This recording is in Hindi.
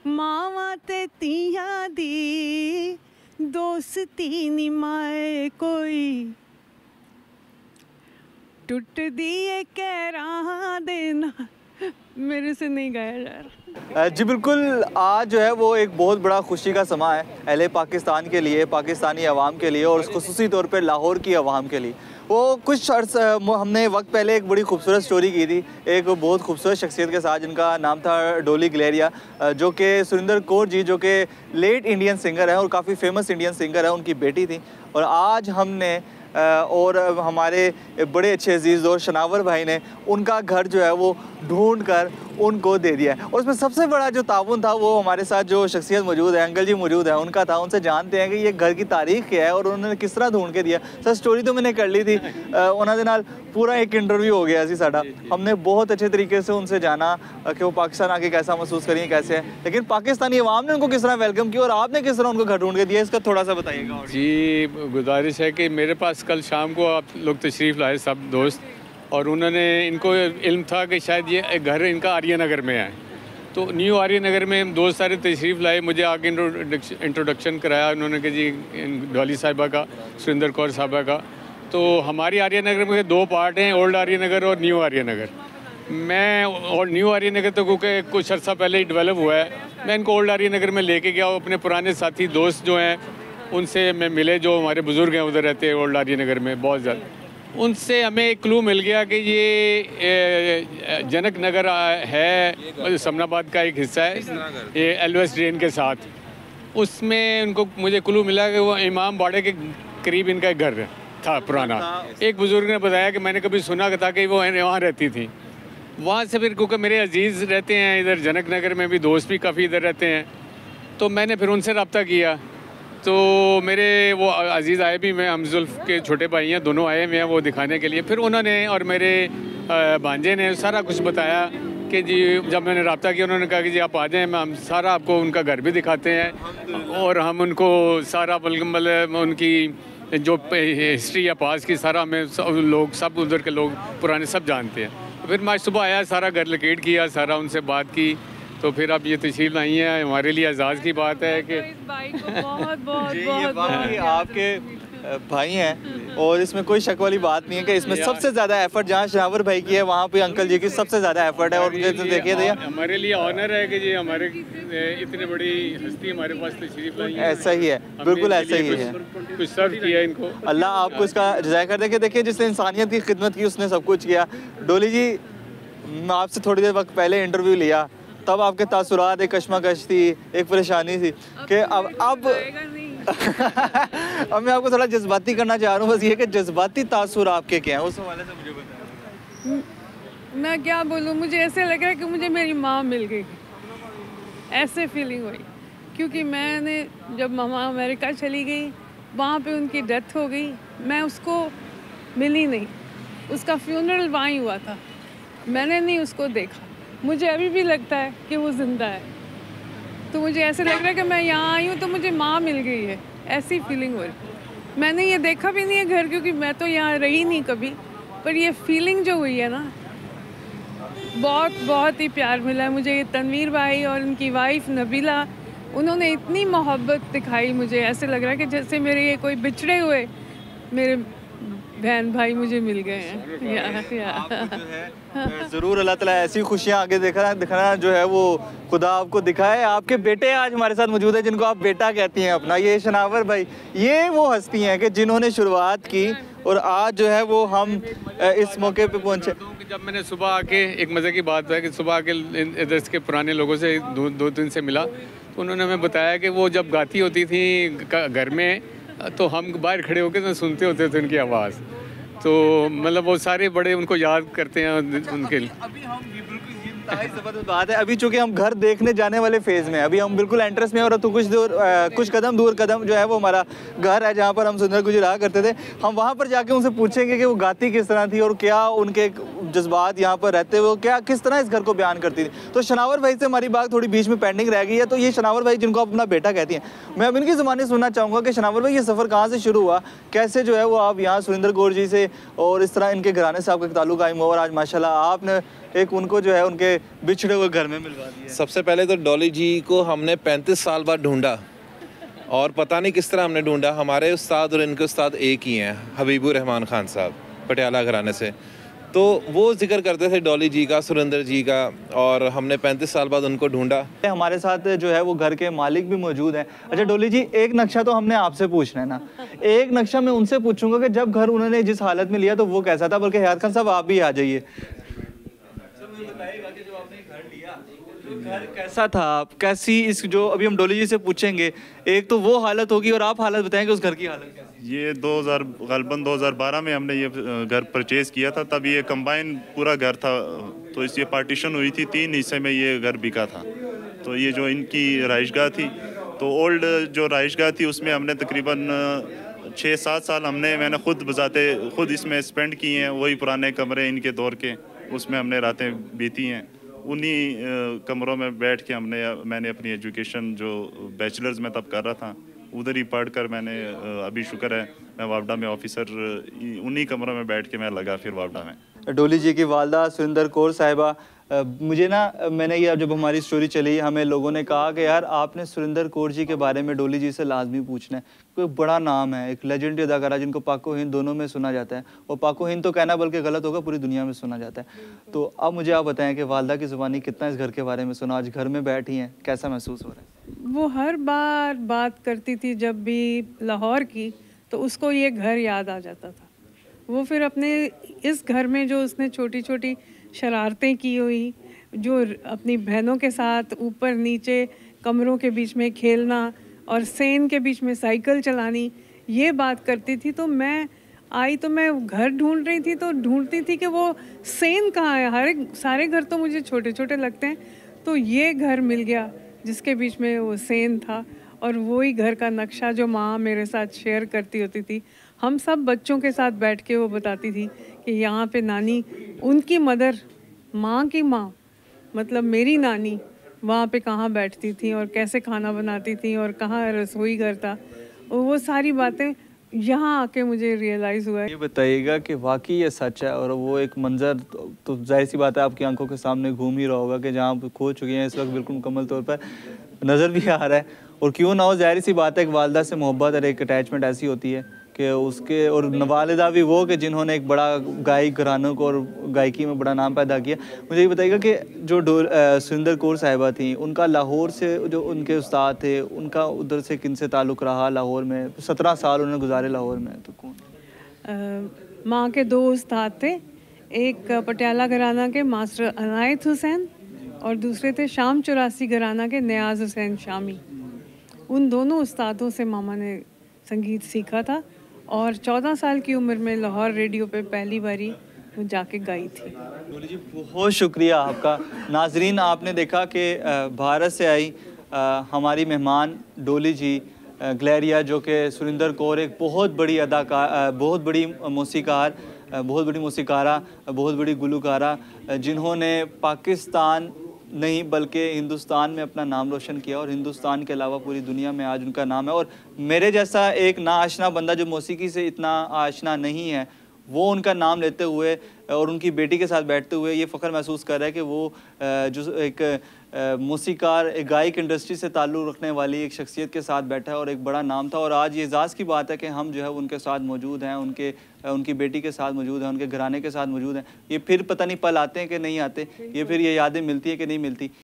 मावा ते तिया दी दोस्ती नी माए कोई टूट दिए कह रहा देना। मेरे से नहीं गाया जा रहा। जी बिल्कुल, आज जो है वो एक बहुत बड़ा खुशी का समा है अहले पाकिस्तान के लिए, पाकिस्तानी अवाम के लिए और खुसूसी तौर पे लाहौर की अवाम के लिए। वो कुछ अर्स हमने वक्त पहले एक बड़ी खूबसूरत स्टोरी की थी एक बहुत खूबसूरत शख्सियत के साथ जिनका नाम था डोली गलेरिया, जो कि सुरिंदर कौर जी जो कि लेट इंडियन सिंगर है और काफ़ी फेमस इंडियन सिंगर है, उनकी बेटी थी। और आज हमने और हमारे बड़े अच्छे अजीज़ दोस्त शनावर भाई ने उनका घर जो है वो ढूंढ कर उनको दे दिया है। और उसमें सबसे बड़ा जो ताउन था वो हमारे साथ जो शख्सियत मौजूद है, अंकल जी मौजूद है, उनका था। उनसे जानते हैं कि ये घर की तारीख क्या है और उन्होंने किस तरह ढूंढ के दिया। सर स्टोरी तो मैंने कर ली थी, उन्होंने नाल पूरा एक इंटरव्यू हो गया सी साडा। हमने बहुत अच्छे तरीके से उनसे जाना कि वो पाकिस्तान आके कैसा महसूस करें, कैसे हैं, लेकिन पाकिस्तानी अवाम ने उनको किस तरह वेलकम किया और आपने किस तरह उनको घर ढूंढ के दिया, इसका थोड़ा सा बताइएगा। जी गुजारिश है कि मेरे पास कल शाम को आप लोग तशरीफ़ लाए सब दोस्त, और उन्होंने इनको इल्म था कि शायद ये घर इनका आर्य नगर में है, तो न्यू आर्य नगर में हम दोस्त सारे तशरीफ़ लाए। मुझे आके इंट्रोडक्शन कराया उन्होंने कि जी डॉली साहिबा का, सुरिंदर कौर साहिबा का। तो हमारी आर्य नगर में दो पार्ट हैं, ओल्ड आर्य नगर और न्यू आर्य नगर। मैं और न्यू आर्य नगर तो क्योंकि कुछ अर्सा पहले ही डेवलप हुआ है, मैं इनको ओल्ड आर्य नगर में लेके गया। अपने पुराने साथी दोस्त जो हैं उनसे मैं मिले, जो हमारे बुज़ुर्ग हैं उधर रहते हैं ओल्ड आर्य नगर में बहुत ज़्यादा। उनसे हमें एक क्लू मिल गया कि ये जनक नगर है, समनाबाद का एक हिस्सा है, ये एलवेस ड्रेन के साथ। उसमें उनको मुझे क्लू मिला कि वो इमाम बाड़े के करीब इनका एक घर था पुराना। एक बुज़ुर्ग ने बताया कि मैंने कभी सुना था कि वो वहाँ रहती थी। वहाँ से फिर क्योंकि मेरे अजीज़ रहते हैं इधर जनक नगर में भी, दोस्त भी काफ़ी इधर रहते हैं, तो मैंने फिर उनसे रब्ता किया। तो मेरे वो अजीज़ आए भी, मैं हमजुल्फ के छोटे भाई हैं, दोनों आए हुए हैं वो दिखाने के लिए। फिर उन्होंने और मेरे भांजे ने सारा कुछ बताया कि जी जब मैंने रब्ता किया उन्होंने कहा कि जी आप आ जाएँ, हम सारा आपको उनका घर भी दिखाते हैं और हम उनको सारा मतलब उनकी जो हिस्ट्री या पास की सारा हमें सब उधर के लोग पुराने सब जानते हैं। फिर मैं सुबह आया, सारा घर लोकेट किया, सारा उनसे बात की, तो फिर अब ये तशरीफ़ लाई हैं। हमारे लिए एजाज़ की बात है कि इस भाई को बहुत बहुत बहुत आपके भाई हैं और इसमें कोई शक वाली बात नहीं है कि इसमें सबसे ज़्यादा एफर्ट जहाँ शनावर भाई की है वहाँ पे अंकल जी की सबसे ज़्यादा एफर्ट है। और मुझे तो देखिए भैया हमारे लिए ऑनर है कि जी हमारे इतनी बड़ी हस्ती हमारे पास तशरीफ़ लाई है। ऐसा ही है, बिल्कुल ऐसा ही है। कुछ सर्व किया इनको, अल्लाह आपको इसका जज़ाया कर दे। देखिए जिसने इंसानियत की खिदमत की उसने सब कुछ किया। डोली जी, मैं आपसे थोड़ी देर वक्त पहले इंटरव्यू लिया, तब आपके तासुरात, एक कश्मकश थी, एक परेशानी थी कि अब अब मैं आपको थोड़ा जज्बाती करना चाह रहा हूँ। बस ये कि जज्बाती तासुर आपके क्या हैं, उस हवाले से मुझे बताएं। मैं क्या बोलूँ, मुझे ऐसे लग रहा है कि मुझे मेरी माँ मिल गई, ऐसे फीलिंग हुई। क्योंकि मैंने जब मामा अमेरिका चली गई, वहाँ पे उनकी डेथ हो गई, मैं उसको मिली नहीं, उसका फ्यूनरल वहाँ ही हुआ था, मैंने नहीं उसको देखा। मुझे अभी भी लगता है कि वो ज़िंदा है, तो मुझे ऐसे लग रहा है कि मैं यहाँ आई हूँ तो मुझे माँ मिल गई है, ऐसी फीलिंग हो रही। मैंने ये देखा भी नहीं है घर, क्योंकि मैं तो यहाँ रही नहीं कभी, पर ये फीलिंग जो हुई है ना, बहुत बहुत ही प्यार मिला है मुझे। ये तनवीर भाई और उनकी वाइफ नबीला, उन्होंने इतनी मोहब्बत दिखाई, मुझे ऐसे लग रहा है कि जैसे मेरे ये कोई बिछड़े हुए मेरे बहन भाई मुझे मिल गए हैं। ज़रूर अल्लाह ताला ऐसी खुशियाँ आगे दिखाना जो है वो खुदा आपको दिखाए। आपके बेटे आज हमारे साथ मौजूद है जिनको आप बेटा कहती हैं अपना, ये शनावर भाई, ये वो हस्ती हैं कि जिन्होंने शुरुआत की और आज जो है वो हम इस मौके पे पहुँचे। जब मैंने सुबह आके, एक मज़े की बात है कि सुबह आके इधर के पुराने लोगों से दो दिन से मिला, तो उन्होंने हमें बताया कि वो जब गाती होती थी घर में तो हम बाहर खड़े होकर सुनते होते थे उनकी आवाज़। तो मतलब वो सारे बड़े उनको याद करते हैं उनके लिए। अभी हम ज़बरदस्त बात है, अभी चूँकि हम घर देखने जाने वाले फेज़ में, अभी हम बिल्कुल एंट्रेंस में और तो कुछ कदम दूर जो है वो हमारा घर है जहाँ पर हम सुंदर गुजर रहा करते थे। हम वहाँ पर जाके उनसे पूछेंगे कि वो गाती किस तरह थी और क्या उनके जज्बात यहाँ पर रहते हुए क्या किस तरह इस घर को बयान करती थी। तो शनावर भाई से हमारी बात थोड़ी बीच में पेंडिंग रह गई है। तो ये शनावर भाई जिनको आप अपना बेटा कहती हैं, मैं अब इनकी ज़ुबानी सुनना चाहूँगा कि शनावर भाई ये सफ़र कहाँ से शुरू हुआ, कैसे जो है वो आप यहाँ सुरिंदर कौर जी से और इस तरह इनके घराने से आपका ताल्लुक़ कायम हुआ और आज माशाल्लाह आपने एक उनको जो है उनके बिछड़े हुए घर में मिलवा दिया। सबसे पहले तो डॉली जी को हमने 35 साल बाद ढूंढा और पता नहीं किस तरह हमने ढूंढा। हमारे उस्ताद और इनके उस्ताद एक ही हैं, हबीबुर रहमान खान साहब पटियाला घराने से। तो वो जिक्र करते थे डॉली जी का, सुरिंदर जी का, और हमने 35 साल बाद उनको ढूंढा। हमारे साथ जो है वो घर के मालिक भी मौजूद हैं। अच्छा डोली जी, एक नक्शा तो हमने आपसे पूछना है ना, एक नक्शा मैं उनसे पूछूंगा कि जब घर उन्होंने जिस हालत में लिया तो वो कैसा था। बल्कि हयात खान साहब आप भी आ जाइए। घर कैसा था, आप कैसी इस जो अभी हम डोली जी से पूछेंगे, एक तो वो हालत होगी और आप हालत बताएंगे उस घर की हालत कैसी। ये 2012 में हमने ये घर परचेज़ किया था। तब ये कंबाइन पूरा घर था, तो इस ये पार्टीशन हुई थी, 3 हिस्से में ये घर बिका था। तो ये जो इनकी रहाइशगाह थी, तो ओल्ड जो रहाइशगाह थी उसमें हमने तकरीबन 6-7 साल मैंने खुद इसमें स्पेंड किए हैं। वही पुराने कमरे इनके दौर के, उसमें हमने रातें बीती हैं। उन्हीं कमरों में बैठ के मैंने अपनी एजुकेशन जो बैचलर्स में तब कर रहा था उधर ही पढ़ कर मैंने अभी शुक्र है मैं वापडा में ऑफिसर, उन्हीं कमरों में बैठ के मैं लगा फिर वापडा में। डोली जी की वालदा सुरिंदर कौर साहिबा, मुझे ना मैंने ये जब हमारी स्टोरी चली हमें लोगों ने कहा कि यार आपने सुरिंदर कौर जी के बारे में डोली जी से लाजमी पूछना है। कोई बड़ा नाम है, एक लेजेंडरी अदाकारा जिनको पाको हिंद दोनों में सुना जाता है, और पाको हिंद तो कहना बल्कि गलत होगा, पूरी दुनिया में सुना जाता है। तो अब मुझे आप बताएं कि वालदा की ज़ुबानी कितना इस घर के बारे में सुना, आज घर में बैठी हैं, कैसा महसूस हो रहा है। वो हर बार बात करती थी जब भी लाहौर की, तो उसको ये घर याद आ जाता था। वो फिर अपने इस घर में जो उसने छोटी छोटी शरारतें की हुई, जो अपनी बहनों के साथ ऊपर नीचे कमरों के बीच में खेलना और सेन के बीच में साइकिल चलानी, ये बात करती थी। तो मैं आई तो मैं घर ढूंढ रही थी, तो ढूंढती थी कि वो सेन कहाँ है। सारे घर तो मुझे छोटे छोटे लगते हैं, तो ये घर मिल गया जिसके बीच में वो सेन था। और वही घर का नक्शा जो माँ मेरे साथ शेयर करती होती थी, हम सब बच्चों के साथ बैठ के वो बताती थी कि यहाँ पे नानी, उनकी मदर, माँ की माँ मतलब मेरी नानी वहाँ पे कहाँ बैठती थी और कैसे खाना बनाती थी और कहाँ रसोई घर था। वो सारी बातें यहाँ आके मुझे रियलाइज़ हुआ है। ये बताइएगा कि वाकई ये सच है, और वो एक मंज़र तो जाहिर सी बात है आपकी आंखों के सामने घूम ही रहा होगा कि जहाँ आप खो चुके हैं इस वक्त बिल्कुल मुकम्मल तौर पर नज़र भी आ रहा है। और क्यों ना हो, जाहिर सी बात है कि वालदा से मोहब्बत और एक अटैचमेंट ऐसी होती है कि उसके, और वालिदा भी वो कि जिन्होंने एक बड़ा गायक घरानों को और गायकी में बड़ा नाम पैदा किया। मुझे ये बताइएगा कि जो सुरिंदर कौर साहिबा थी, उनका लाहौर से जो उनके उस्ताद थे, उनका उधर से किन से ताल्लुक़ रहा लाहौर में? 17 साल उन्होंने गुजारे लाहौर में, तो कौन? माँ के 2 उस्ताद थे, एक पटियाला घराना के मास्टर अनायत हुसैन और दूसरे थे शाम 84 घराना के नियाज़ हुसैन शामी। उन दोनों उस्तादों से मामा ने संगीत सीखा था और 14 साल की उम्र में लाहौर रेडियो पे पहली बारी वो जाके गाई थी। डोली जी बहुत शुक्रिया आपका। नाजरीन, आपने देखा कि भारत से आई हमारी मेहमान डोली जी ग्लेरिया, जो कि सुरिंदर कौर एक बहुत बड़ी अदाकार, बहुत बड़ी मौसीकार, बहुत बड़ी मौसीकारा, बहुत बड़ी गुलकारा, जिन्होंने पाकिस्तान नहीं बल्कि हिंदुस्तान में अपना नाम रोशन किया, और हिंदुस्तान के अलावा पूरी दुनिया में आज उनका नाम है। और मेरे जैसा एक नाआशना बंदा जो मौसीकी से इतना आशना नहीं है, वो उनका नाम लेते हुए और उनकी बेटी के साथ बैठते हुए ये फ़ख्र महसूस कर रहा है कि वो जो एक मौसीकार, एक गायक इंडस्ट्री से ताल्लुक़ रखने वाली एक शख्सियत के साथ बैठा है और एक बड़ा नाम था। और आज ये एजाज़ की बात है कि हम जो है उनके साथ मौजूद हैं, उनकी बेटी के साथ मौजूद हैं, उनके घराने के साथ मौजूद हैं। ये फिर पता नहीं पल आते हैं कि नहीं आते, ये फिर ये यादें मिलती है कि नहीं मिलती।